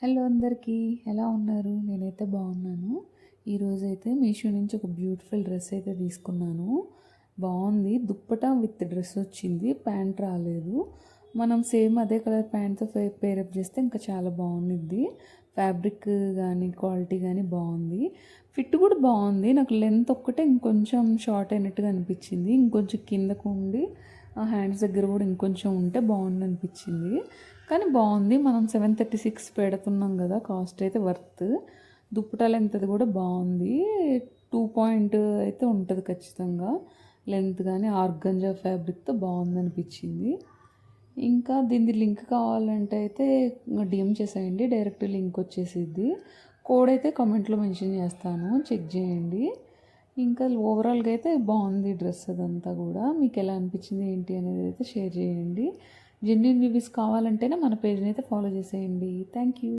Hello అందరికీ. ఎలా ఉన్నారు? నేనైతే బాగున్నాను. ఈరోజైతే మీషో నుంచి ఒక బ్యూటిఫుల్ డ్రెస్ అయితే తీసుకున్నాను. బాగుంది. దుప్పటా విత్ డ్రెస్ వచ్చింది. ప్యాంట్ రాలేదు. మనం సేమ్ అదే కలర్ ప్యాంట్తో పేరప్ చేస్తే ఇంకా చాలా బాగుండిద్ది. ఫ్యాబ్రిక్ కానీ క్వాలిటీ కానీ బాగుంది. ఫిట్ కూడా బాగుంది. నాకు లెంత్ ఒక్కటే ఇంకొంచెం షార్ట్ అయినట్టుగా అనిపించింది. ఇంకొంచెం కిందకు ఉండి హ్యాండ్స్ దగ్గర కూడా ఇంకొంచెం ఉంటే బాగుంది అనిపించింది. కానీ బాగుంది. మనం 736 పెడుతున్నాం కదా, కాస్ట్ అయితే వర్త్. దుప్పటా లెంత్ అది కూడా బాగుంది. 2 పాయింట్ అయితే ఉంటుంది ఖచ్చితంగా. లెంత్ కానీ ఆర్గంజా ఫ్యాబ్రిక్తో బాగుంది అనిపించింది. ఇంకా దీని లింక్ కావాలంటే అయితే డిఎం చేసేయండి, డైరెక్ట్ లింక్ వచ్చేసిద్ది. కోడ్ అయితే కామెంట్లో మెన్షన్ చేస్తాను, చెక్ చేయండి. ఇంకా ఓవరాల్గా అయితే బాగుంది డ్రెస్ అదంతా కూడా. మీకు ఎలా అనిపించింది ఏంటి అనేది అయితే షేర్ చేయండి. జెన్యూన్ రివ్యూస్ కావాలంటేనే మన పేజ్ని అయితే ఫాలో చేసేయండి. Thank you.